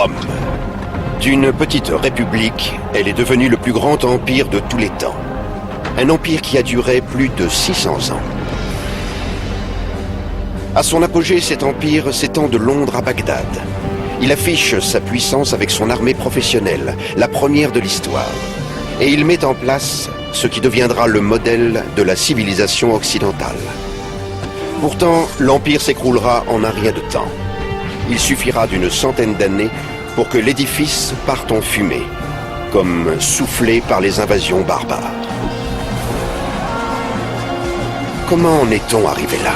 Rome. D'une petite république, elle est devenue le plus grand empire de tous les temps. Un empire qui a duré plus de 600 ans. À son apogée, cet empire s'étend de Londres à Bagdad. Il affiche sa puissance avec son armée professionnelle, la première de l'histoire. Et il met en place ce qui deviendra le modèle de la civilisation occidentale. Pourtant, l'empire s'écroulera en un rien de temps. Il suffira d'une centaine d'années pour que l'édifice parte en fumée, comme soufflé par les invasions barbares. Comment en est-on arrivé là ?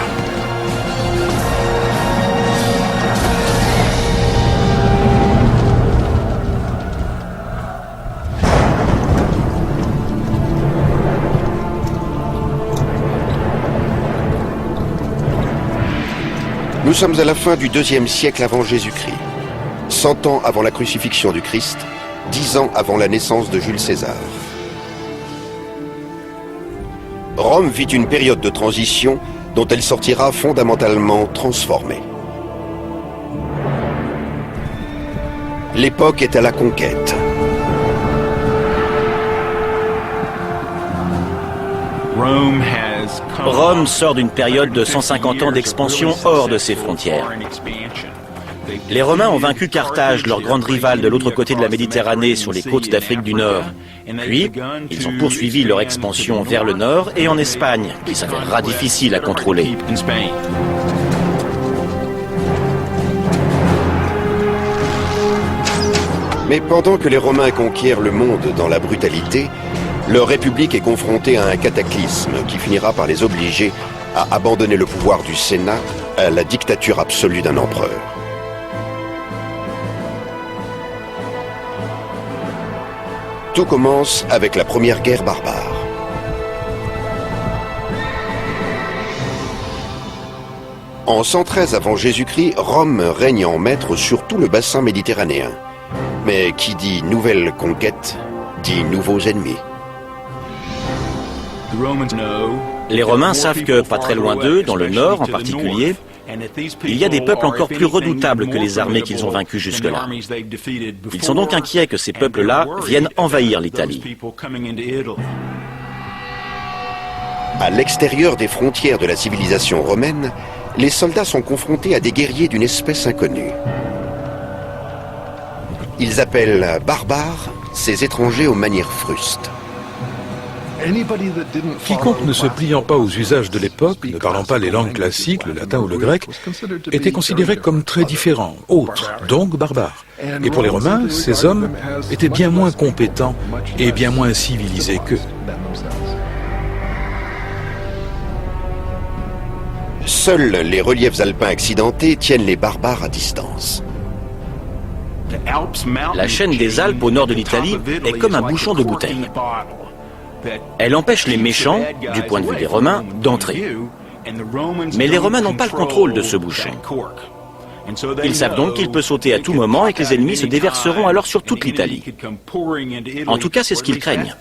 Nous sommes à la fin du IIe siècle avant Jésus-Christ. 100 ans avant la crucifixion du Christ, 10 ans avant la naissance de Jules César. Rome vit une période de transition dont elle sortira fondamentalement transformée. L'époque est à la conquête. Rome sort d'une période de 150 ans d'expansion hors de ses frontières. Les Romains ont vaincu Carthage, leur grande rivale de l'autre côté de la Méditerranée, sur les côtes d'Afrique du Nord. Puis, ils ont poursuivi leur expansion vers le nord et en Espagne, qui s'avérera difficile à contrôler. Mais pendant que les Romains conquièrent le monde dans la brutalité, leur république est confrontée à un cataclysme qui finira par les obliger à abandonner le pouvoir du Sénat à la dictature absolue d'un empereur. Tout commence avec la première guerre barbare. En 113 avant Jésus-Christ, Rome règne en maître sur tout le bassin méditerranéen. Mais qui dit nouvelle conquête, dit nouveaux ennemis. Les Romains savent que, pas très loin d'eux, dans le nord en particulier, il y a des peuples encore plus redoutables que les armées qu'ils ont vaincues jusque-là. Ils sont donc inquiets que ces peuples-là viennent envahir l'Italie. À l'extérieur des frontières de la civilisation romaine, les soldats sont confrontés à des guerriers d'une espèce inconnue. Ils appellent barbares ces étrangers aux manières frustes. Quiconque ne se pliant pas aux usages de l'époque, ne parlant pas les langues classiques, le latin ou le grec, était considéré comme très différent, autre, donc barbare. Et pour les Romains, ces hommes étaient bien moins compétents et bien moins civilisés qu'eux. Seuls les reliefs alpins accidentés tiennent les barbares à distance. La chaîne des Alpes au nord de l'Italie est comme un bouchon de bouteille. Elle empêche les méchants, du point de vue des Romains, d'entrer. Mais les Romains n'ont pas le contrôle de ce bouchon. Ils savent donc qu'il peut sauter à tout moment et que les ennemis se déverseront alors sur toute l'Italie. En tout cas, c'est ce qu'ils craignent.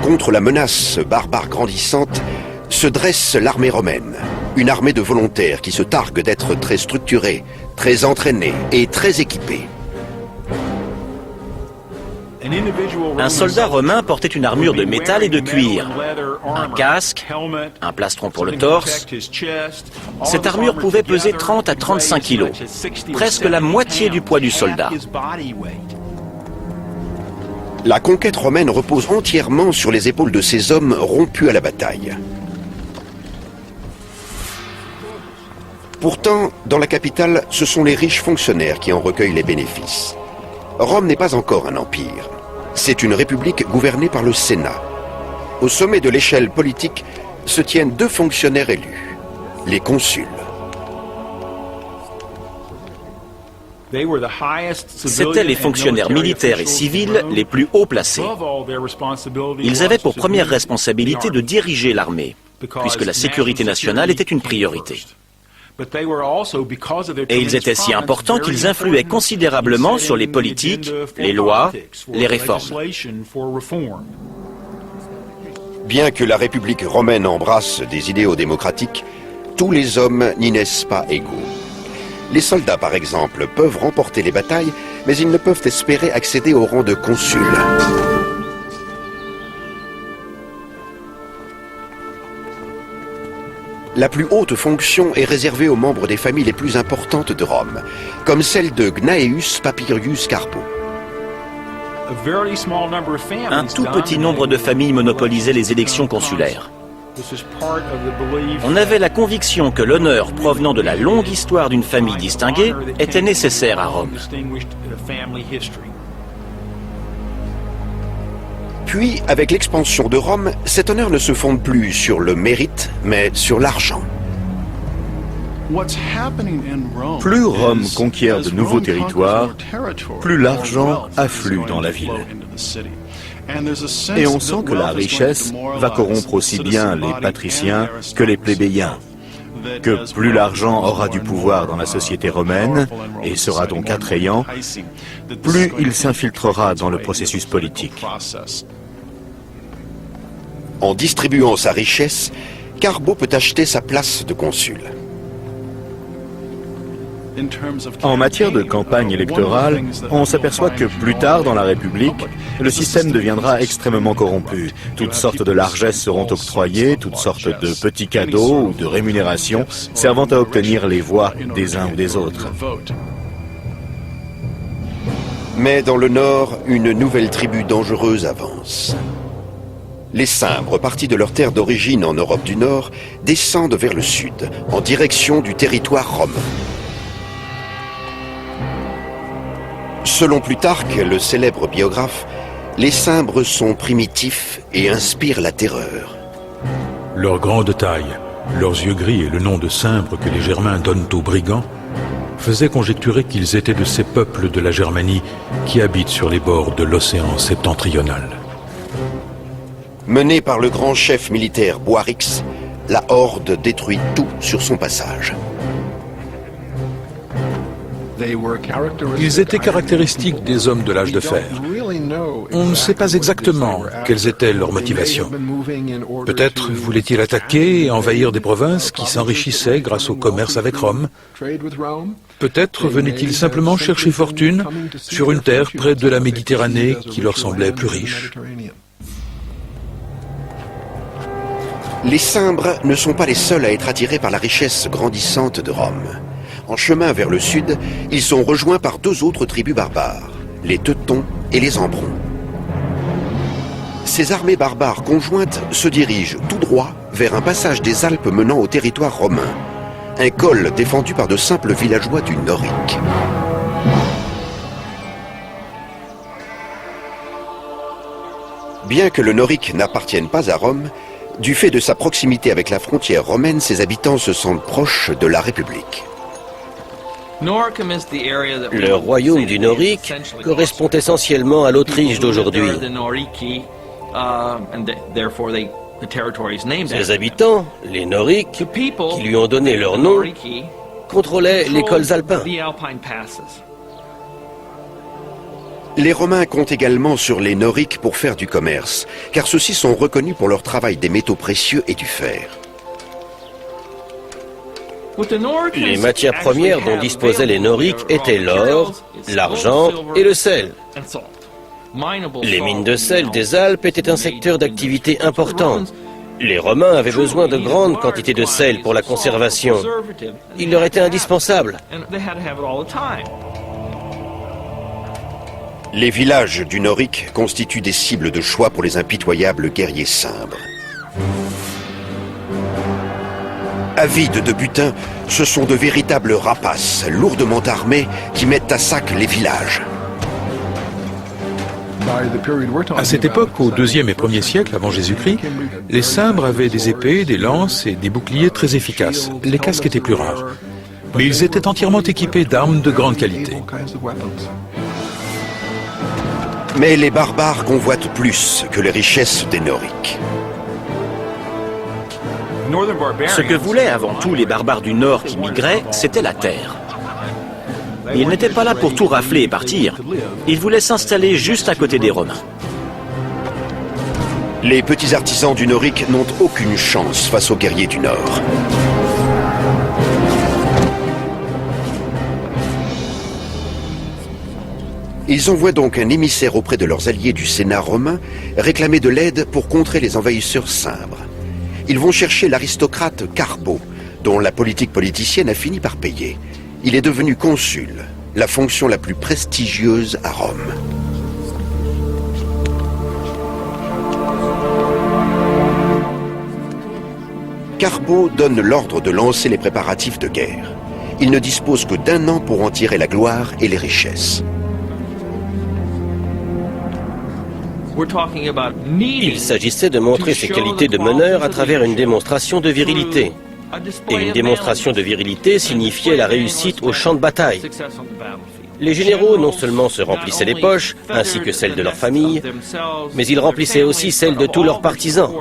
Contre la menace barbare grandissante, se dresse l'armée romaine. Une armée de volontaires qui se targue d'être très structurée, très entraînée et très équipée. Un soldat romain portait une armure de métal et de cuir, un casque, un plastron pour le torse. Cette armure pouvait peser 30 à 35 kilos, presque la moitié du poids du soldat. La conquête romaine repose entièrement sur les épaules de ces hommes rompus à la bataille. Pourtant, dans la capitale, ce sont les riches fonctionnaires qui en recueillent les bénéfices. Rome n'est pas encore un empire. C'est une république gouvernée par le Sénat. Au sommet de l'échelle politique se tiennent 2 fonctionnaires élus, les consuls. C'étaient les fonctionnaires militaires et civils les plus haut placés. Ils avaient pour première responsabilité de diriger l'armée, puisque la sécurité nationale était une priorité. Et ils étaient si importants qu'ils influaient considérablement sur les politiques, les lois, les réformes. Bien que la République romaine embrasse des idéaux démocratiques, tous les hommes n'y naissent pas égaux. Les soldats, par exemple, peuvent remporter les batailles, mais ils ne peuvent espérer accéder au rang de consul. La plus haute fonction est réservée aux membres des familles les plus importantes de Rome, comme celle de Gnaeus Papirius Carbo. Un tout petit nombre de familles monopolisaient les élections consulaires. On avait la conviction que l'honneur provenant de la longue histoire d'une famille distinguée était nécessaire à Rome. Puis, avec l'expansion de Rome, cet honneur ne se fonde plus sur le mérite, mais sur l'argent. Plus Rome conquiert de nouveaux territoires, plus l'argent afflue dans la ville. Et on sent que la richesse va corrompre aussi bien les patriciens que les plébéiens. Que plus l'argent aura du pouvoir dans la société romaine, et sera donc attrayant, plus il s'infiltrera dans le processus politique. En distribuant sa richesse, Carbo peut acheter sa place de consul. En matière de campagne électorale, on s'aperçoit que plus tard dans la République, le système deviendra extrêmement corrompu. Toutes sortes de largesses seront octroyées, toutes sortes de petits cadeaux ou de rémunérations servant à obtenir les voix des uns ou des autres. Mais dans le nord, une nouvelle tribu dangereuse avance. Les Cimbres, partis de leur terre d'origine en Europe du Nord, descendent vers le sud, en direction du territoire romain. Selon Plutarque, le célèbre biographe, les Cimbres sont primitifs et inspirent la terreur. Leur grande taille, leurs yeux gris et le nom de Cimbres que les Germains donnent aux brigands faisaient conjecturer qu'ils étaient de ces peuples de la Germanie qui habitent sur les bords de l'océan septentrional. Menée par le grand chef militaire Boarix, la horde détruit tout sur son passage. Ils étaient caractéristiques des hommes de l'âge de fer. On ne sait pas exactement quelles étaient leurs motivations. Peut-être voulaient-ils attaquer et envahir des provinces qui s'enrichissaient grâce au commerce avec Rome. Peut-être venaient-ils simplement chercher fortune sur une terre près de la Méditerranée qui leur semblait plus riche. Les Cimbres ne sont pas les seuls à être attirés par la richesse grandissante de Rome. En chemin vers le sud, ils sont rejoints par deux autres tribus barbares, les Teutons et les Ambrons. Ces armées barbares conjointes se dirigent tout droit vers un passage des Alpes menant au territoire romain, un col défendu par de simples villageois du Norique. Bien que le Norique n'appartienne pas à Rome, du fait de sa proximité avec la frontière romaine, ses habitants se sentent proches de la République. Le royaume du Norique correspond essentiellement à l'Autriche d'aujourd'hui. Ses habitants, les Noriques, qui lui ont donné leur nom, contrôlaient les cols alpins. Les Romains comptent également sur les Noriques pour faire du commerce, car ceux-ci sont reconnus pour leur travail des métaux précieux et du fer. Les matières premières dont disposaient les Noriques étaient l'or, l'argent et le sel. Les mines de sel des Alpes étaient un secteur d'activité important. Les Romains avaient besoin de grandes quantités de sel pour la conservation. Il leur était indispensable. Les villages du Norique constituent des cibles de choix pour les impitoyables guerriers cimbres. Avides de butin, ce sont de véritables rapaces, lourdement armés, qui mettent à sac les villages. À cette époque, au IIe et 1er siècle avant Jésus-Christ, les Cimbres avaient des épées, des lances et des boucliers très efficaces. Les casques étaient plus rares. Mais ils étaient entièrement équipés d'armes de grande qualité. Mais les barbares convoitent plus que les richesses des Noriques. Ce que voulaient avant tout les barbares du Nord qui migraient, c'était la terre. Ils n'étaient pas là pour tout rafler et partir. Ils voulaient s'installer juste à côté des Romains. Les petits artisans du Norique n'ont aucune chance face aux guerriers du Nord. Ils envoient donc un émissaire auprès de leurs alliés du Sénat romain réclamer de l'aide pour contrer les envahisseurs cimbres. Ils vont chercher l'aristocrate Carbo, dont la politique politicienne a fini par payer. Il est devenu consul, la fonction la plus prestigieuse à Rome. Carbo donne l'ordre de lancer les préparatifs de guerre. Il ne dispose que d'1 an pour en tirer la gloire et les richesses. Il s'agissait de montrer ses qualités de meneur à travers une démonstration de virilité. Et une démonstration de virilité signifiait la réussite au champ de bataille. Les généraux non seulement se remplissaient les poches, ainsi que celles de leur famille, mais ils remplissaient aussi celles de tous leurs partisans.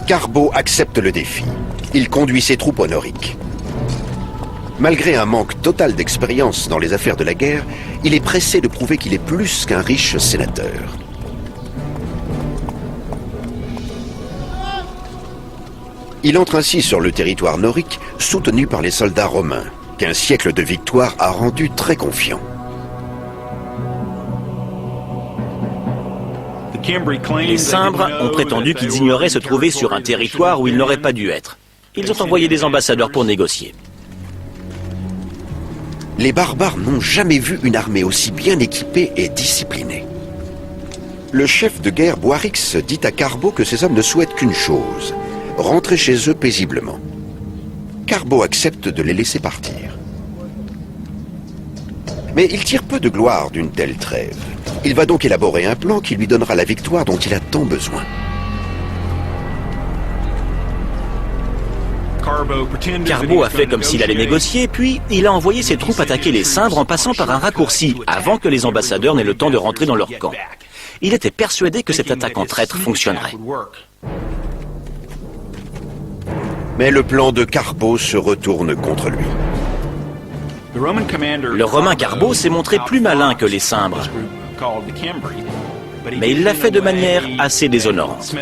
Carbo accepte le défi. Il conduit ses troupes au Norique. Malgré un manque total d'expérience dans les affaires de la guerre, il est pressé de prouver qu'il est plus qu'un riche sénateur. Il entre ainsi sur le territoire norique, soutenu par les soldats romains, qu'un siècle de victoire a rendu très confiant. Les Cimbres ont prétendu qu'ils ignoraient se trouver sur un territoire où ils n'auraient pas dû être. Ils ont envoyé des ambassadeurs pour négocier. Les barbares n'ont jamais vu une armée aussi bien équipée et disciplinée. Le chef de guerre Boiarix dit à Carbo que ces hommes ne souhaitent qu'une chose, rentrer chez eux paisiblement. Carbo accepte de les laisser partir. Mais il tire peu de gloire d'une telle trêve. Il va donc élaborer un plan qui lui donnera la victoire dont il a tant besoin. Carbo a fait comme s'il allait négocier, puis il a envoyé ses troupes attaquer les Cimbres en passant par un raccourci, avant que les ambassadeurs n'aient le temps de rentrer dans leur camp. Il était persuadé que cette attaque en traître fonctionnerait. Mais le plan de Carbo se retourne contre lui. Le Romain Carbo s'est montré plus malin que les Cimbres, mais il l'a fait de manière assez déshonorante.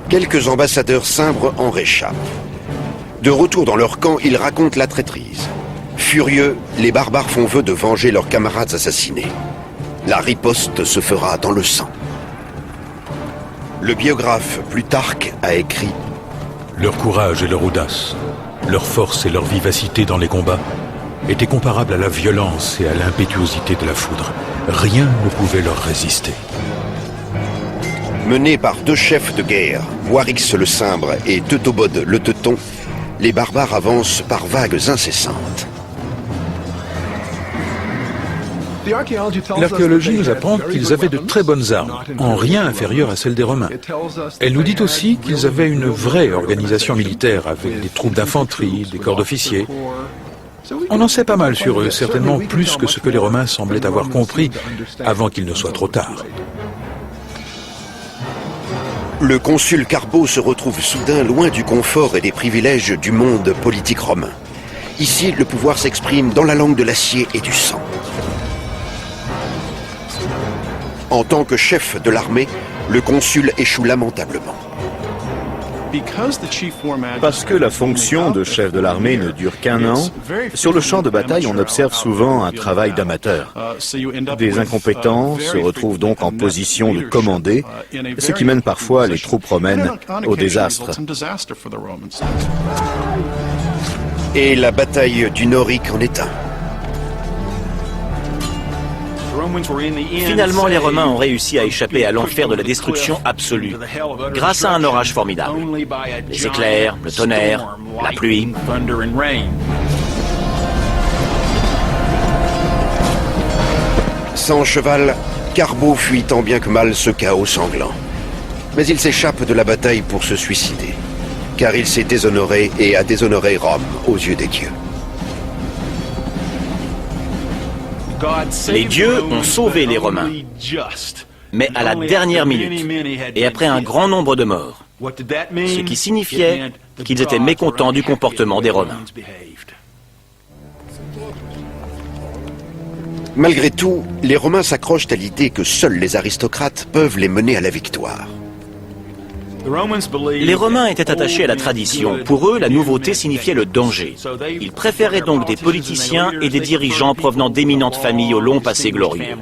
Quelques ambassadeurs cimbres en réchappent. De retour dans leur camp, ils racontent la traîtrise. Furieux, les barbares font vœu de venger leurs camarades assassinés. La riposte se fera dans le sang. Le biographe Plutarque a écrit « Leur courage et leur audace, leur force et leur vivacité dans les combats étaient comparables à la violence et à l'impétuosité de la foudre. Rien ne pouvait leur résister. » Menés par 2 chefs de guerre, Boiarix le Cimbre et Teutobode le Teuton, les barbares avancent par vagues incessantes. L'archéologie nous apprend qu'ils avaient de très bonnes armes, en rien inférieures à celles des Romains. Elle nous dit aussi qu'ils avaient une vraie organisation militaire, avec des troupes d'infanterie, des corps d'officiers. On en sait pas mal sur eux, certainement plus que ce que les Romains semblaient avoir compris avant qu'il ne soit trop tard. Le consul Carbo se retrouve soudain loin du confort et des privilèges du monde politique romain. Ici, le pouvoir s'exprime dans la langue de l'acier et du sang. En tant que chef de l'armée, le consul échoue lamentablement. Parce que la fonction de chef de l'armée ne dure qu'1 an, sur le champ de bataille on observe souvent un travail d'amateur. Des incompétents se retrouvent donc en position de commander, ce qui mène parfois les troupes romaines au désastre. Et la bataille du Norique en est un. Finalement, les Romains ont réussi à échapper à l'enfer de la destruction absolue, grâce à un orage formidable. Les éclairs, le tonnerre, la pluie. Sans cheval, Carbo fuit tant bien que mal ce chaos sanglant. Mais il s'échappe de la bataille pour se suicider, car il s'est déshonoré et a déshonoré Rome aux yeux des dieux. Les dieux ont sauvé les Romains, mais à la dernière minute, et après un grand nombre de morts, ce qui signifiait qu'ils étaient mécontents du comportement des Romains. Malgré tout, les Romains s'accrochent à l'idée que seuls les aristocrates peuvent les mener à la victoire. Les Romains étaient attachés à la tradition. Pour eux, la nouveauté signifiait le danger. Ils préféraient donc des politiciens et des dirigeants provenant d'éminentes familles au long passé glorieux.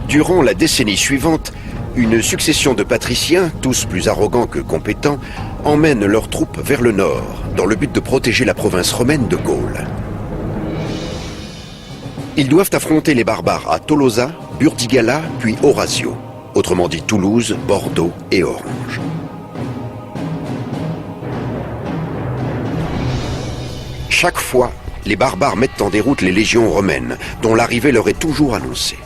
Durant la décennie suivante, une succession de patriciens, tous plus arrogants que compétents, emmènent leurs troupes vers le nord, dans le but de protéger la province romaine de Gaule. Ils doivent affronter les barbares à Tolosa, Burdigala, puis Orazio, autrement dit Toulouse, Bordeaux et Orange. Chaque fois, les barbares mettent en déroute les légions romaines, dont l'arrivée leur est toujours annoncée.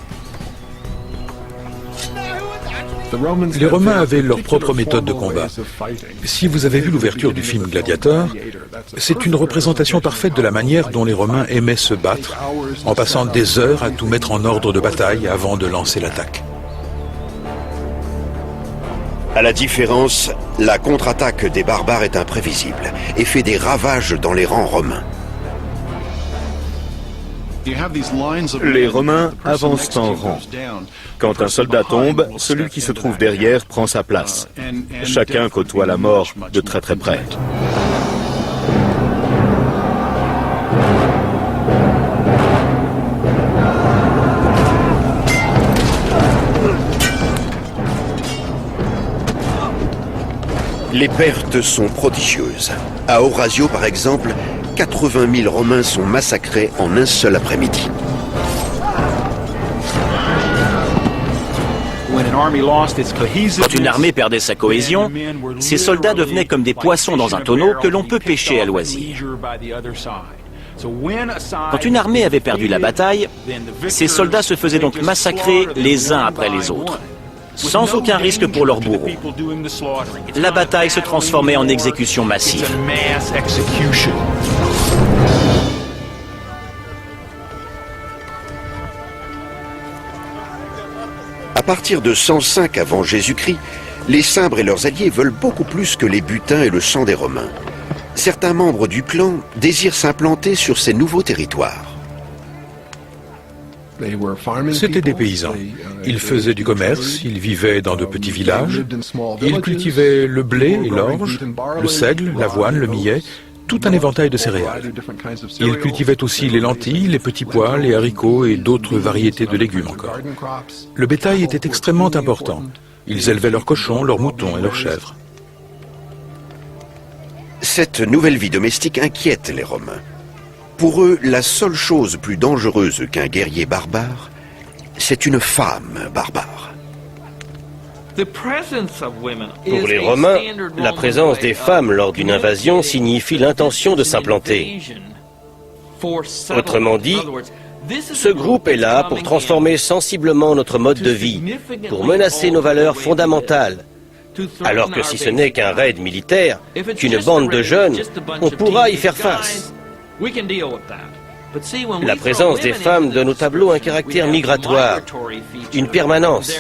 Les Romains avaient leur propre méthode de combat. Si vous avez vu l'ouverture du film Gladiator, c'est une représentation parfaite de la manière dont les Romains aimaient se battre, en passant des heures à tout mettre en ordre de bataille avant de lancer l'attaque. À la différence, la contre-attaque des barbares est imprévisible et fait des ravages dans les rangs romains. Les Romains avancent en rang. Quand un soldat tombe, celui qui se trouve derrière prend sa place. Chacun côtoie la mort de très très près. Les pertes sont prodigieuses. À Orazio, par exemple, 80 000 Romains sont massacrés en un seul après-midi. Quand une armée perdait sa cohésion, ses soldats devenaient comme des poissons dans un tonneau que l'on peut pêcher à loisir. Quand une armée avait perdu la bataille, ses soldats se faisaient donc massacrer les uns après les autres, sans aucun risque pour leurs bourreaux. La bataille se transformait en exécution massive. À partir de 105 avant Jésus-Christ, les Cimbres et leurs alliés veulent beaucoup plus que les butins et le sang des Romains. Certains membres du clan désirent s'implanter sur ces nouveaux territoires. C'étaient des paysans. Ils faisaient du commerce, ils vivaient dans de petits villages, ils cultivaient le blé et l'orge, le seigle, l'avoine, le millet, tout un éventail de céréales. Ils cultivaient aussi les lentilles, les petits pois, les haricots et d'autres variétés de légumes encore. Le bétail était extrêmement important. Ils élevaient leurs cochons, leurs moutons et leurs chèvres. Cette nouvelle vie domestique inquiète les Romains. Pour eux, la seule chose plus dangereuse qu'un guerrier barbare, c'est une femme barbare. Pour les Romains, la présence des femmes lors d'une invasion signifie l'intention de s'implanter. Autrement dit, ce groupe est là pour transformer sensiblement notre mode de vie, pour menacer nos valeurs fondamentales. Alors que si ce n'est qu'un raid militaire, qu'une bande de jeunes, on pourra y faire face. La présence des femmes donne au tableau un caractère migratoire, une permanence.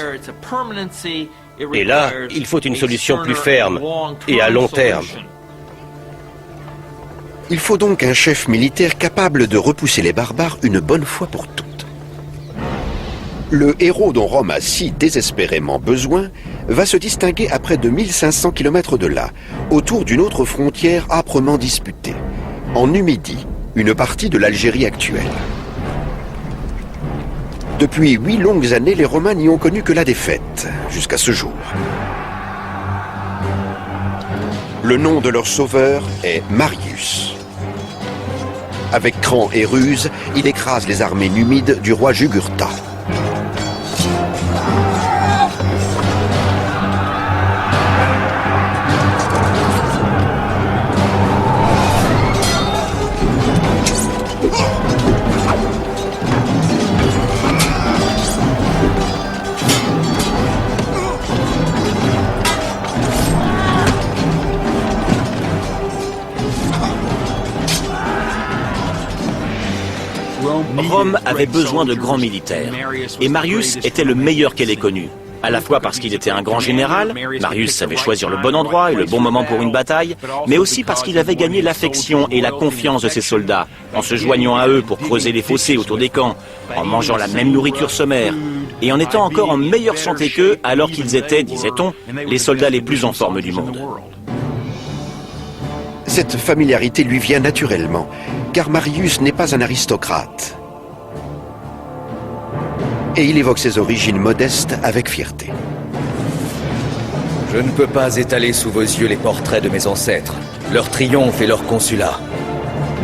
Et là, il faut une solution plus ferme et à long terme. Il faut donc un chef militaire capable de repousser les barbares une bonne fois pour toutes. Le héros dont Rome a si désespérément besoin va se distinguer à près de 1500 km de là, autour d'une autre frontière âprement disputée, en Numidie, une partie de l'Algérie actuelle. Depuis 8 longues années, les Romains n'y ont connu que la défaite, jusqu'à ce jour. Le nom de leur sauveur est Marius. Avec cran et ruse, il écrase les armées numides du roi Jugurtha. Rome avait besoin de grands militaires, et Marius était le meilleur qu'elle ait connu. À la fois parce qu'il était un grand général, Marius savait choisir le bon endroit et le bon moment pour une bataille, mais aussi parce qu'il avait gagné l'affection et la confiance de ses soldats, en se joignant à eux pour creuser les fossés autour des camps, en mangeant la même nourriture sommaire, et en étant encore en meilleure santé qu'eux, alors qu'ils étaient, disait-on, les soldats les plus en forme du monde. Cette familiarité lui vient naturellement, car Marius n'est pas un aristocrate. Et il évoque ses origines modestes avec fierté. Je ne peux pas étaler sous vos yeux les portraits de mes ancêtres, leur triomphe et leur consulat.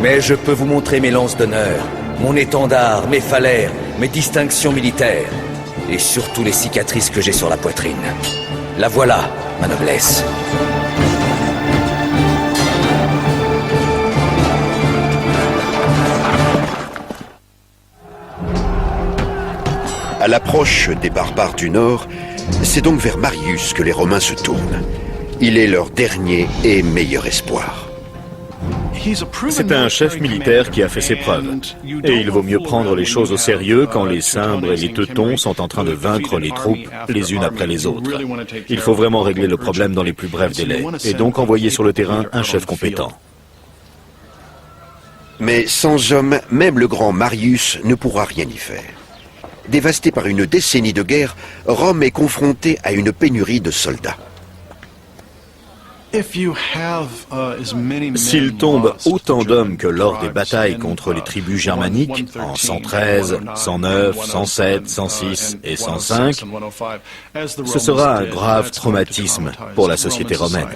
Mais je peux vous montrer mes lances d'honneur, mon étendard, mes phallaires, mes distinctions militaires, et surtout les cicatrices que j'ai sur la poitrine. La voilà, ma noblesse. À l'approche des barbares du Nord, c'est donc vers Marius que les Romains se tournent. Il est leur dernier et meilleur espoir. C'est un chef militaire qui a fait ses preuves. Et il vaut mieux prendre les choses au sérieux quand les Cimbres et les Teutons sont en train de vaincre les troupes les unes après les autres. Il faut vraiment régler le problème dans les plus brefs délais, et donc envoyer sur le terrain un chef compétent. Mais sans hommes, même le grand Marius ne pourra rien y faire. Dévasté par une décennie de guerre, Rome est confrontée à une pénurie de soldats. S'il tombe autant d'hommes que lors des batailles contre les tribus germaniques, en 113, 109, 107, 106 et 105, ce sera un grave traumatisme pour la société romaine.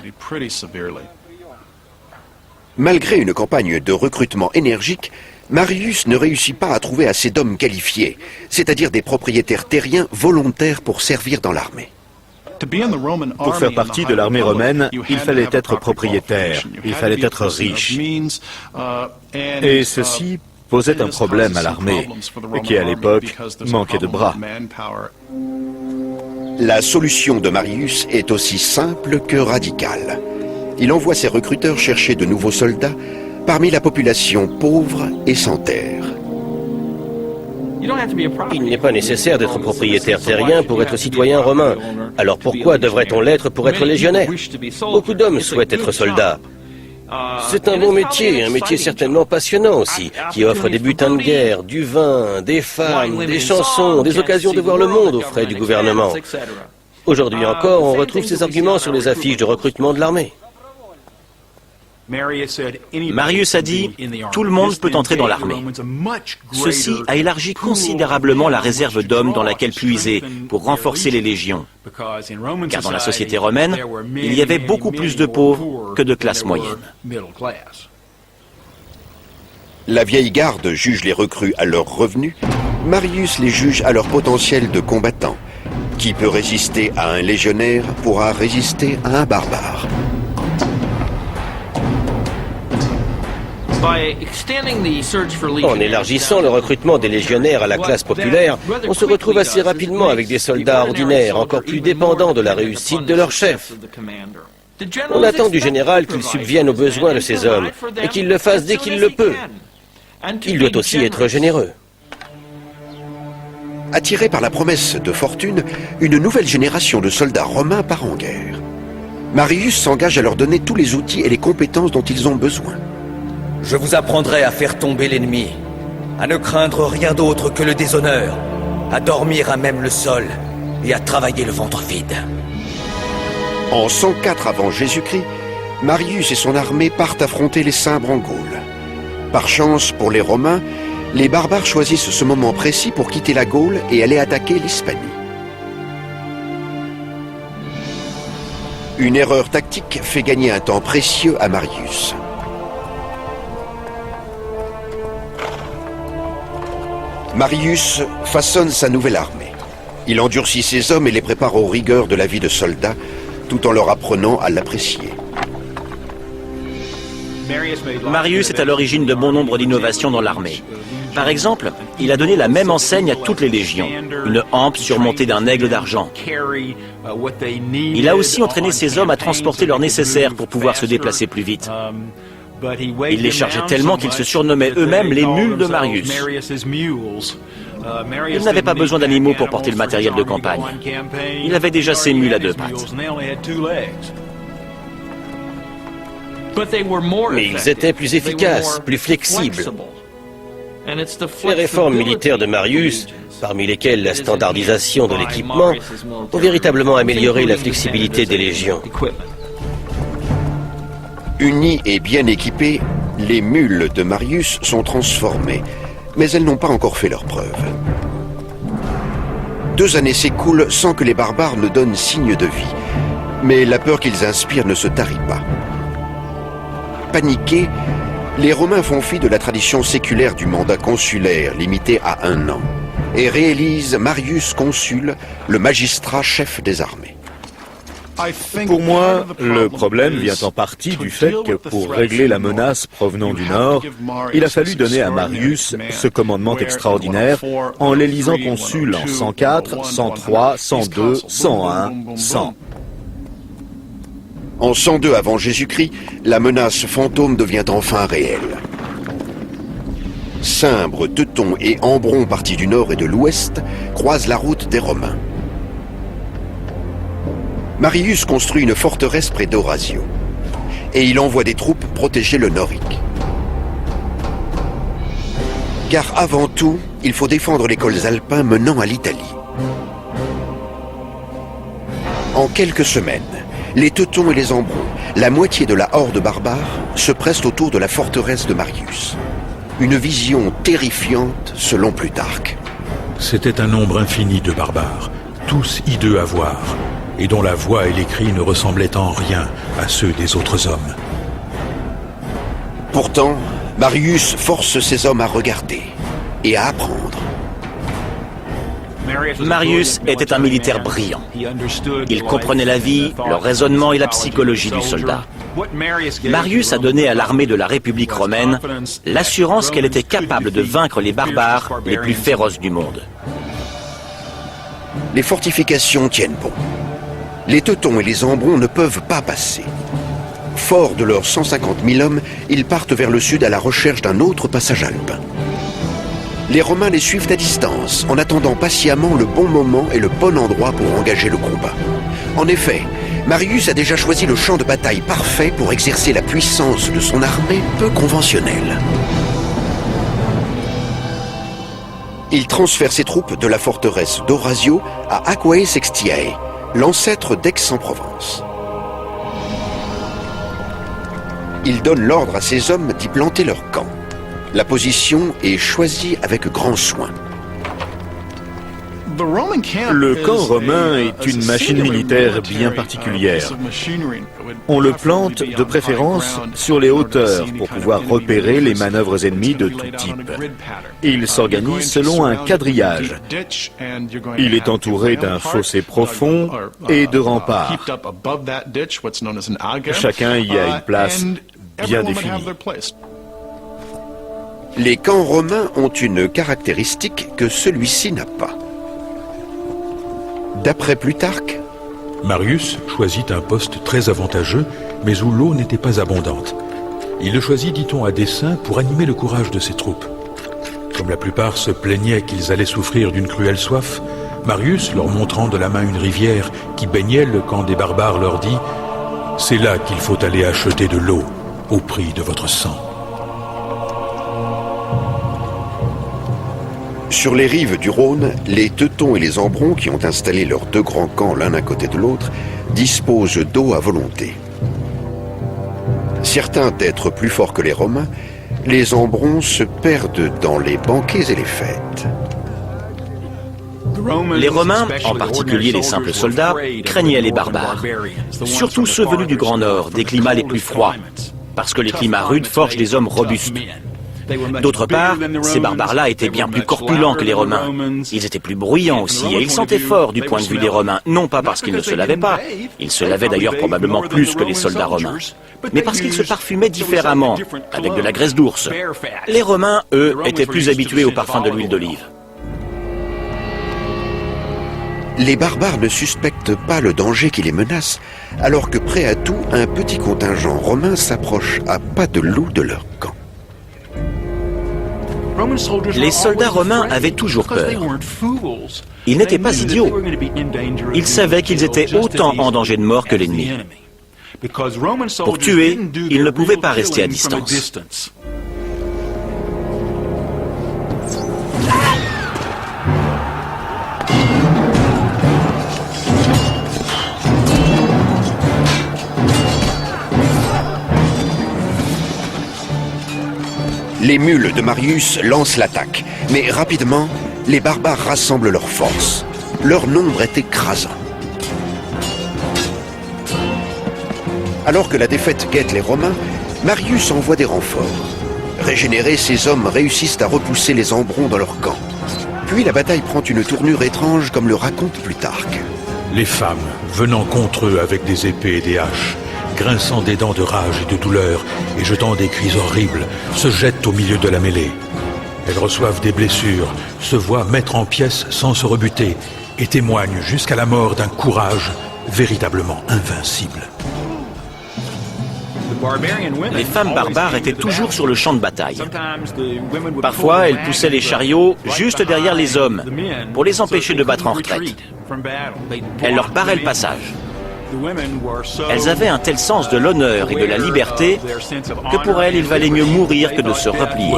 Malgré une campagne de recrutement énergique, Marius ne réussit pas à trouver assez d'hommes qualifiés, c'est-à-dire des propriétaires terriens volontaires pour servir dans l'armée. Pour faire partie de l'armée romaine, il fallait être propriétaire, il fallait être riche. Et ceci posait un problème à l'armée, qui à l'époque manquait de bras. La solution de Marius est aussi simple que radicale. Il envoie ses recruteurs chercher de nouveaux soldats parmi la population pauvre et sans terre. Il n'est pas nécessaire d'être propriétaire terrien pour être citoyen romain. Alors pourquoi devrait-on l'être pour être légionnaire? Beaucoup d'hommes souhaitent être soldats. C'est un bon métier, un métier certainement passionnant aussi, qui offre des butins de guerre, du vin, des femmes, des chansons, des occasions de voir le monde aux frais du gouvernement. Aujourd'hui encore, on retrouve ces arguments sur les affiches de recrutement de l'armée. Marius a dit « Tout le monde peut entrer dans l'armée ». Ceci a élargi considérablement la réserve d'hommes dans laquelle puiser pour renforcer les légions. Car dans la société romaine, il y avait beaucoup plus de pauvres que de classe moyenne. La vieille garde juge les recrues à leur revenu, Marius les juge à leur potentiel de combattant. Qui peut résister à un légionnaire pourra résister à un barbare. En élargissant le recrutement des légionnaires à la classe populaire, on se retrouve assez rapidement avec des soldats ordinaires, encore plus dépendants de la réussite de leur chef. On attend du général qu'il subvienne aux besoins de ses hommes, et qu'il le fasse dès qu'il le peut. Il doit aussi être généreux. Attiré par la promesse de fortune, une nouvelle génération de soldats romains part en guerre. Marius s'engage à leur donner tous les outils et les compétences dont ils ont besoin. Je vous apprendrai à faire tomber l'ennemi, à ne craindre rien d'autre que le déshonneur, à dormir à même le sol et à travailler le ventre vide. En 104 avant Jésus-Christ, Marius et son armée partent affronter les Cimbres en Gaule. Par chance pour les Romains, les barbares choisissent ce moment précis pour quitter la Gaule et aller attaquer l'Hispanie. Une erreur tactique fait gagner un temps précieux à Marius. Marius façonne sa nouvelle armée. Il endurcit ses hommes et les prépare aux rigueurs de la vie de soldat, tout en leur apprenant à l'apprécier. Marius est à l'origine de bon nombre d'innovations dans l'armée. Par exemple, il a donné la même enseigne à toutes les légions, une hampe surmontée d'un aigle d'argent. Il a aussi entraîné ses hommes à transporter leur nécessaire pour pouvoir se déplacer plus vite. Il les chargeait tellement qu'ils se surnommaient eux-mêmes les mules de Marius. Il n'avait pas besoin d'animaux pour porter le matériel de campagne. Il avait déjà ses mules à deux pattes. Mais ils étaient plus efficaces, plus flexibles. Les réformes militaires de Marius, parmi lesquelles la standardisation de l'équipement, ont véritablement amélioré la flexibilité des légions. Unies et bien équipées, les mules de Marius sont transformées, mais elles n'ont pas encore fait leurs preuves. 2 années s'écoulent sans que les barbares ne donnent signe de vie, mais la peur qu'ils inspirent ne se tarit pas. Paniqués, les Romains font fi de la tradition séculaire du mandat consulaire limité à 1 an et réélisent Marius consul, le magistrat chef des armées. Pour moi, le problème vient en partie du fait que pour régler la menace provenant du Nord, il a fallu donner à Marius ce commandement extraordinaire en l'élisant consul en 104, 103, 102, 101, 100. En 102 avant Jésus-Christ, la menace fantôme devient enfin réelle. Cimbre, Teuton et Ambron, partis du nord et de l'ouest, croisent la route des Romains. Marius construit une forteresse près d'Orasio, et il envoie des troupes protéger le Noric. Car avant tout, il faut défendre les cols alpins menant à l'Italie. En quelques semaines, les Teutons et les Ambrons, la moitié de la horde barbare, se pressent autour de la forteresse de Marius. Une vision terrifiante selon Plutarque. C'était un nombre infini de barbares, tous hideux à voir, et dont la voix et les cris ne ressemblaient en rien à ceux des autres hommes. Pourtant, Marius force ses hommes à regarder et à apprendre. Marius était un militaire brillant. Il comprenait la vie, le raisonnement et la psychologie du soldat. Marius a donné à l'armée de la République romaine l'assurance qu'elle était capable de vaincre les barbares les plus féroces du monde. Les fortifications tiennent bon. Les Teutons et les Ambrons ne peuvent pas passer. Forts de leurs 150 000 hommes, ils partent vers le sud à la recherche d'un autre passage alpin. Les Romains les suivent à distance, en attendant patiemment le bon moment et le bon endroit pour engager le combat. En effet, Marius a déjà choisi le champ de bataille parfait pour exercer la puissance de son armée peu conventionnelle. Il transfère ses troupes de la forteresse d'Orasio à Aquae Sextiae, l'ancêtre d'Aix-en-Provence. Il donne l'ordre à ses hommes d'y planter leur camp. La position est choisie avec grand soin. Le camp romain est une machine militaire bien particulière. On le plante de préférence sur les hauteurs pour pouvoir repérer les manœuvres ennemies de tout type. Il s'organise selon un quadrillage. Il est entouré d'un fossé profond et de remparts. Chacun y a une place bien définie. Les camps romains ont une caractéristique que celui-ci n'a pas. D'après Plutarque, Marius choisit un poste très avantageux, mais où l'eau n'était pas abondante. Il le choisit, dit-on, à dessein pour animer le courage de ses troupes. Comme la plupart se plaignaient qu'ils allaient souffrir d'une cruelle soif, Marius, leur montrant de la main une rivière qui baignait le camp des barbares, leur dit « C'est là qu'il faut aller acheter de l'eau, au prix de votre sang. » Sur les rives du Rhône, les Teutons et les Ambrons, qui ont installé leurs 2 grands camps l'un à côté de l'autre, disposent d'eau à volonté. Certains d'être plus forts que les Romains, les Ambrons se perdent dans les banquets et les fêtes. Les Romains, en particulier les simples soldats, craignaient les barbares, surtout ceux venus du Grand Nord, des climats les plus froids, parce que les climats rudes forgent des hommes robustes. D'autre part, ces barbares-là étaient bien plus corpulents que les Romains. Ils étaient plus bruyants aussi, et ils sentaient fort du point de vue des Romains, non pas parce qu'ils ne se lavaient pas, ils se lavaient d'ailleurs probablement plus que les soldats romains, mais parce qu'ils se parfumaient différemment, avec de la graisse d'ours. Les Romains, eux, étaient plus habitués au parfum de l'huile d'olive. Les barbares ne suspectent pas le danger qui les menace, alors que près à tout, un petit contingent romain s'approche à pas de loup de leur camp. Les soldats romains avaient toujours peur. Ils n'étaient pas idiots. Ils savaient qu'ils étaient autant en danger de mort que l'ennemi. Pour tuer, ils ne pouvaient pas rester à distance. Les mules de Marius lancent l'attaque, mais rapidement, les barbares rassemblent leurs forces. Leur nombre est écrasant. Alors que la défaite guette les Romains, Marius envoie des renforts. Régénérés, ces hommes réussissent à repousser les Ambrons dans leur camp. Puis la bataille prend une tournure étrange, comme le raconte Plutarque. Les femmes, venant contre eux avec des épées et des haches, grinçant des dents de rage et de douleur et jetant des cris horribles, se jettent au milieu de la mêlée. Elles reçoivent des blessures, se voient mettre en pièces sans se rebuter et témoignent jusqu'à la mort d'un courage véritablement invincible. Les femmes barbares étaient toujours sur le champ de bataille. Parfois, elles poussaient les chariots juste derrière les hommes pour les empêcher de battre en retraite. Elles leur barraient le passage. Elles avaient un tel sens de l'honneur et de la liberté que pour elles, il valait mieux mourir que de se replier.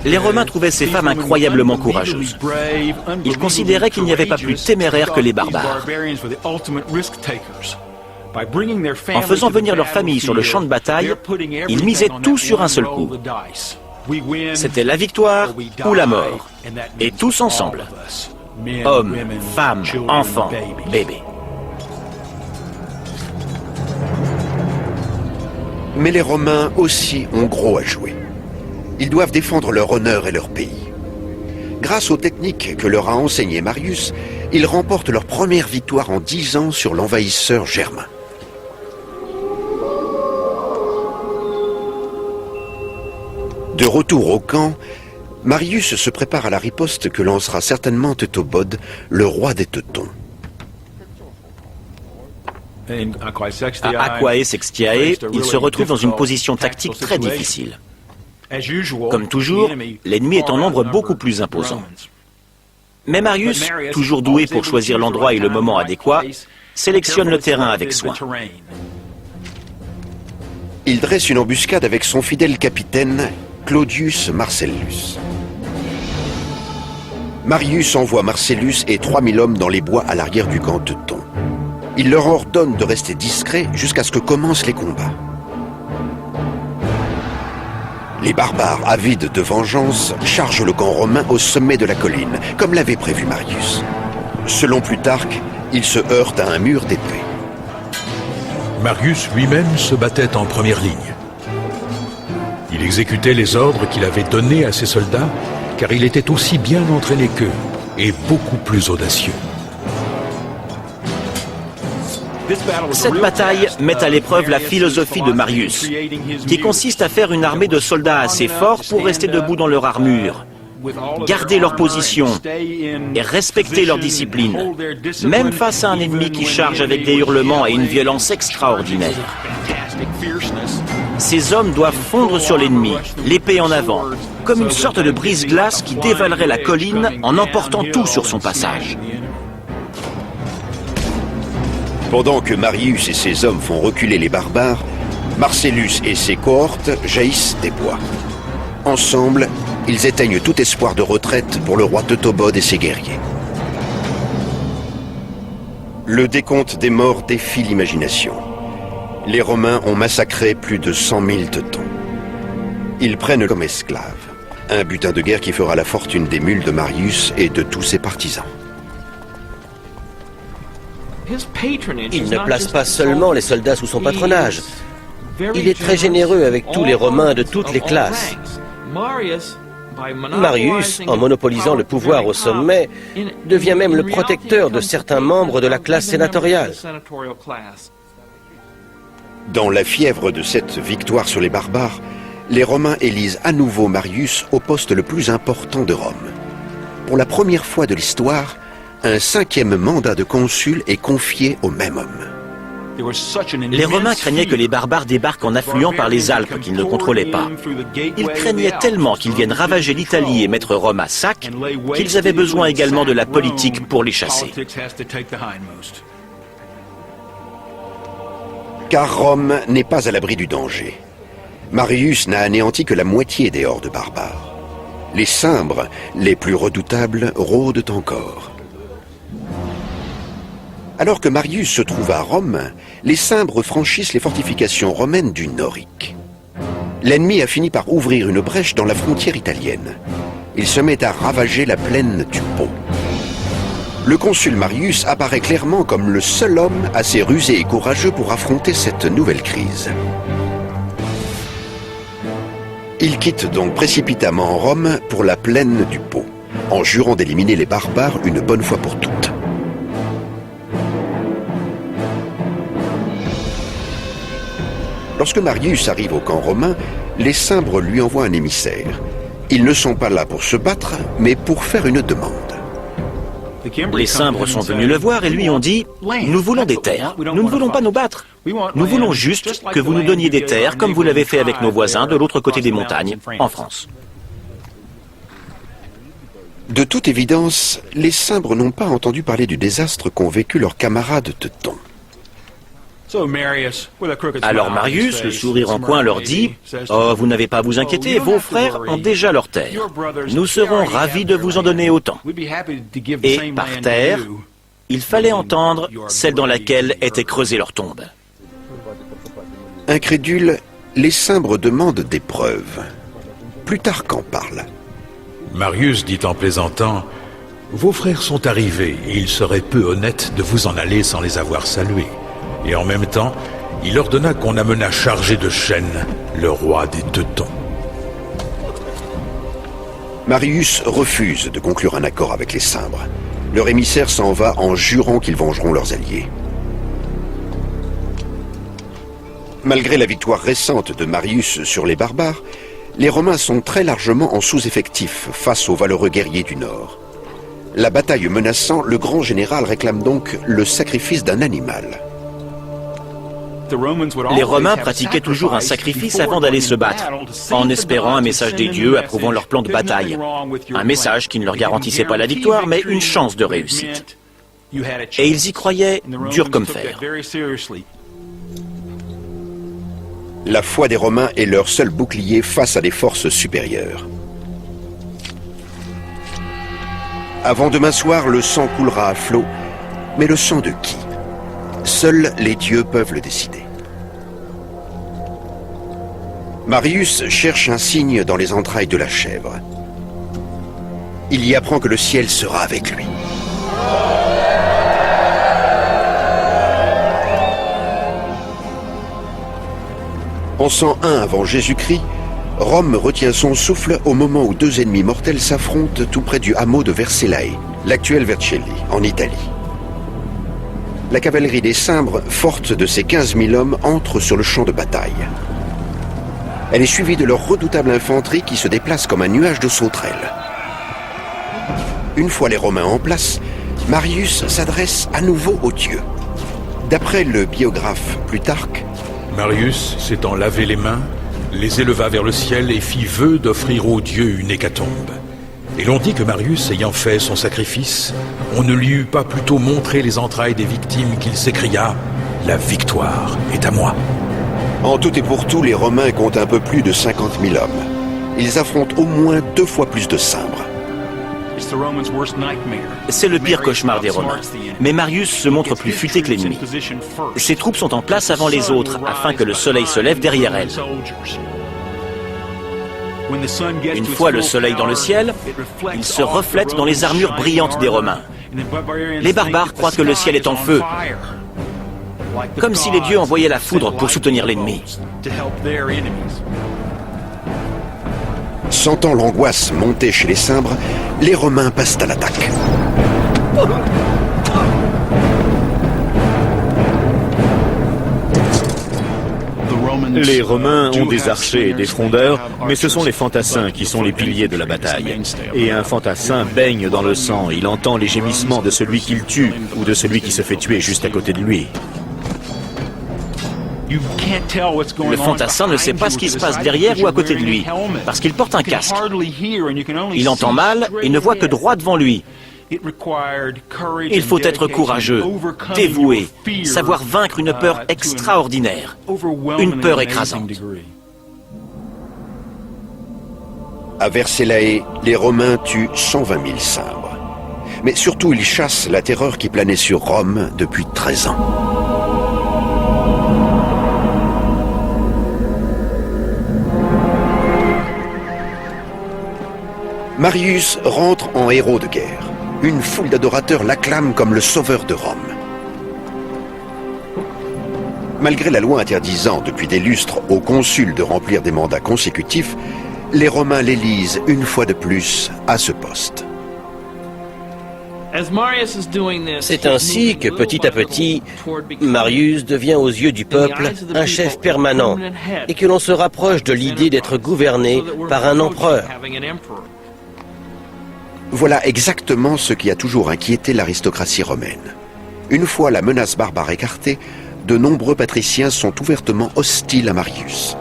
Les Romains trouvaient ces femmes incroyablement courageuses. Ils considéraient qu'il n'y avait pas plus téméraire que les barbares. En faisant venir leur famille sur le champ de bataille, ils misaient tout sur un seul coup. C'était la victoire ou la mort. Et tous ensemble. Hommes, femmes, enfants, bébés. Mais les Romains aussi ont gros à jouer. Ils doivent défendre leur honneur et leur pays. Grâce aux techniques que leur a enseignées Marius, ils remportent leur première victoire en 10 ans sur l'envahisseur germain. De retour au camp, Marius se prépare à la riposte que lancera certainement Teutobodes, le roi des Teutons. À Aquae Sextiae, il se retrouve dans une position tactique très difficile. Comme toujours, l'ennemi est en nombre beaucoup plus imposant. Mais Marius, toujours doué pour choisir l'endroit et le moment adéquat, sélectionne le terrain avec soin. Il dresse une embuscade avec son fidèle capitaine, Claudius Marcellus. Marius envoie Marcellus et 3000 hommes dans les bois à l'arrière du camp teuton. Il leur ordonne de rester discrets jusqu'à ce que commencent les combats. Les barbares, avides de vengeance, chargent le camp romain au sommet de la colline, comme l'avait prévu Marius. Selon Plutarque, ils se heurtent à un mur d'épée. Marius lui-même se battait en première ligne. Il exécutait les ordres qu'il avait donnés à ses soldats, car il était aussi bien entraîné qu'eux, et beaucoup plus audacieux. Cette bataille met à l'épreuve la philosophie de Marius, qui consiste à faire une armée de soldats assez forts pour rester debout dans leur armure, garder leur position et respecter leur discipline, même face à un ennemi qui charge avec des hurlements et une violence extraordinaire. Ces hommes doivent fondre sur l'ennemi, l'épée en avant, comme une sorte de brise-glace qui dévalerait la colline en emportant tout sur son passage. Pendant que Marius et ses hommes font reculer les barbares, Marcellus et ses cohortes jaillissent des bois. Ensemble, ils éteignent tout espoir de retraite pour le roi Teutobode et ses guerriers. Le décompte des morts défie l'imagination. Les Romains ont massacré plus de 100 000 Teutons. Ils prennent comme esclaves un butin de guerre qui fera la fortune des mules de Marius et de tous ses partisans. Il ne place pas seulement les soldats sous son patronage. Il est très généreux avec tous les Romains de toutes les classes. Marius, en monopolisant le pouvoir au sommet, devient même le protecteur de certains membres de la classe sénatoriale. Dans la fièvre de cette victoire sur les barbares, les Romains élisent à nouveau Marius au poste le plus important de Rome. Pour la première fois de l'histoire, un 5e mandat de consul est confié au même homme. Les Romains craignaient que les barbares débarquent en affluant par les Alpes qu'ils ne contrôlaient pas. Ils craignaient tellement qu'ils viennent ravager l'Italie et mettre Rome à sac qu'ils avaient besoin également de la politique pour les chasser. Car Rome n'est pas à l'abri du danger. Marius n'a anéanti que la moitié des hordes barbares. Les Cimbres, les plus redoutables, rôdent encore. Alors que Marius se trouve à Rome, les Cimbres franchissent les fortifications romaines du Norique. L'ennemi a fini par ouvrir une brèche dans la frontière italienne. Il se met à ravager la plaine du Pô. Le consul Marius apparaît clairement comme le seul homme assez rusé et courageux pour affronter cette nouvelle crise. Il quitte donc précipitamment Rome pour la plaine du Pô, en jurant d'éliminer les barbares une bonne fois pour toutes. Lorsque Marius arrive au camp romain, les Cimbres lui envoient un émissaire. Ils ne sont pas là pour se battre, mais pour faire une demande. Les Cimbres sont venus le voir et lui ont dit « Nous voulons des terres, nous ne voulons pas nous battre. Nous voulons juste que vous nous donniez des terres comme vous l'avez fait avec nos voisins de l'autre côté des montagnes, en France. » De toute évidence, les Cimbres n'ont pas entendu parler du désastre qu'ont vécu leurs camarades teutons. Alors Marius, le sourire en coin, leur dit « Oh, vous n'avez pas à vous inquiéter, vos frères ont déjà leurs terres. Nous serons ravis de vous en donner autant. » Et par terre, il fallait entendre celle dans laquelle était creusée leur tombe. Incrédules, les Cimbres demandent des preuves. Plutarque en parle. Marius dit en plaisantant « Vos frères sont arrivés et il serait peu honnête de vous en aller sans les avoir salués. » Et en même temps, il ordonna qu'on amenât chargé de chaînes le roi des Teutons. Marius refuse de conclure un accord avec les Cimbres. Leur émissaire s'en va en jurant qu'ils vengeront leurs alliés. Malgré la victoire récente de Marius sur les barbares, les Romains sont très largement en sous-effectif face aux valeureux guerriers du Nord. La bataille menaçant, le grand général réclame donc le sacrifice d'un animal. Les Romains pratiquaient toujours un sacrifice avant d'aller se battre, en espérant un message des dieux approuvant leur plan de bataille. Un message qui ne leur garantissait pas la victoire, mais une chance de réussite. Et ils y croyaient dur comme fer. La foi des Romains est leur seul bouclier face à des forces supérieures. Avant demain soir, le sang coulera à flot, mais le sang de qui ? Seuls les dieux peuvent le décider. Marius cherche un signe dans les entrailles de la chèvre. Il y apprend que le ciel sera avec lui. En 101 avant Jésus-Christ, Rome retient son souffle au moment où deux ennemis mortels s'affrontent tout près du hameau de Vercellae, l'actuel Vercelli, en Italie. La cavalerie des Cimbres, forte de ses 15 000 hommes, entre sur le champ de bataille. Elle est suivie de leur redoutable infanterie qui se déplace comme un nuage de sauterelles. Une fois les Romains en place, Marius s'adresse à nouveau aux dieux. D'après le biographe Plutarque, Marius, s'étant lavé les mains, les éleva vers le ciel et fit vœu d'offrir aux dieux une hécatombe. Et l'on dit que Marius, ayant fait son sacrifice, on ne lui eût pas plutôt montré les entrailles des victimes qu'il s'écria « La victoire est à moi ». En tout et pour tout, les Romains comptent un peu plus de 50 000 hommes. Ils affrontent au moins 2 fois plus de Cimbres. C'est le pire cauchemar des Romains. Mais Marius se montre plus futé que l'ennemi. Ses troupes sont en place avant les autres, afin que le soleil se lève derrière elles. Une fois le soleil dans le ciel, il se reflète dans les armures brillantes des Romains. Les barbares croient que le ciel est en feu, comme si les dieux envoyaient la foudre pour soutenir l'ennemi. Sentant l'angoisse monter chez les Cimbres, les Romains passent à l'attaque. Les Romains ont des archers et des frondeurs, mais ce sont les fantassins qui sont les piliers de la bataille. Et un fantassin baigne dans le sang, il entend les gémissements de celui qu'il tue ou de celui qui se fait tuer juste à côté de lui. Le fantassin ne sait pas ce qui se passe derrière ou à côté de lui, parce qu'il porte un casque. Il entend mal et ne voit que droit devant lui. Il faut être courageux, dévoué, savoir vaincre une peur extraordinaire, une peur écrasante. À Vercellae, les Romains tuent 120 000 Cimbres. Mais surtout, ils chassent la terreur qui planait sur Rome depuis 13 ans. Marius rentre en héros de guerre. Une foule d'adorateurs l'acclame comme le sauveur de Rome. Malgré la loi interdisant depuis des lustres aux consuls de remplir des mandats consécutifs, les Romains l'élisent une fois de plus à ce poste. C'est ainsi que petit à petit, Marius devient aux yeux du peuple un chef permanent et que l'on se rapproche de l'idée d'être gouverné par un empereur. Voilà exactement ce qui a toujours inquiété l'aristocratie romaine. Une fois la menace barbare écartée, de nombreux patriciens sont ouvertement hostiles à Marius.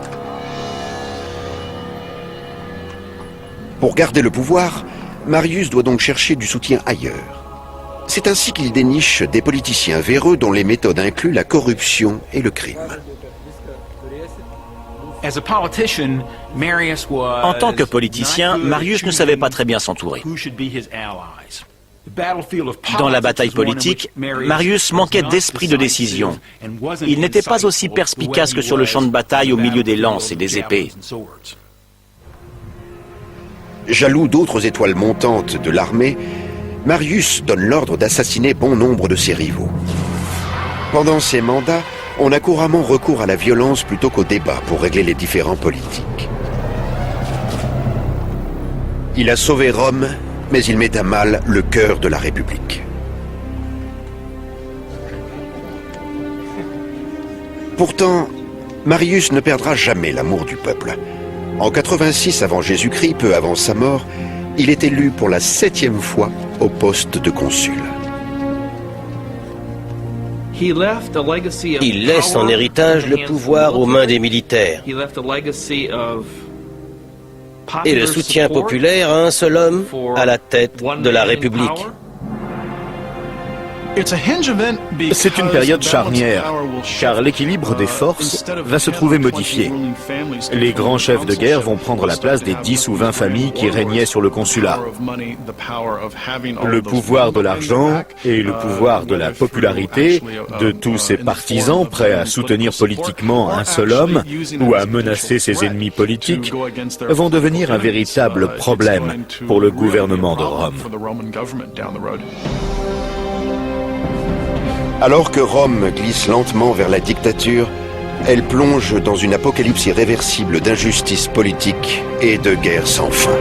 Pour garder le pouvoir, Marius doit donc chercher du soutien ailleurs. C'est ainsi qu'il déniche des politiciens véreux dont les méthodes incluent la corruption et le crime. En tant que politicien, Marius ne savait pas très bien s'entourer. Dans la bataille politique, Marius manquait d'esprit de décision. Il n'était pas aussi perspicace que sur le champ de bataille au milieu des lances et des épées. Jaloux d'autres étoiles montantes de l'armée, Marius donne l'ordre d'assassiner bon nombre de ses rivaux. Pendant ses mandats, on a couramment recours à la violence plutôt qu'au débat pour régler les différends politiques. Il a sauvé Rome, mais il met à mal le cœur de la République. Pourtant, Marius ne perdra jamais l'amour du peuple. En 86 avant Jésus-Christ, peu avant sa mort, il est élu pour la 7e fois au poste de consul. Il laisse en héritage le pouvoir aux mains des militaires et le soutien populaire à un seul homme à la tête de la République. C'est une période charnière, car l'équilibre des forces va se trouver modifié. Les grands chefs de guerre vont prendre la place des 10 ou 20 familles qui régnaient sur le consulat. Le pouvoir de l'argent et le pouvoir de la popularité de tous ces partisans prêts à soutenir politiquement un seul homme ou à menacer ses ennemis politiques vont devenir un véritable problème pour le gouvernement de Rome. Alors que Rome glisse lentement vers la dictature, elle plonge dans une apocalypse irréversible d'injustice politique et de guerre sans fin.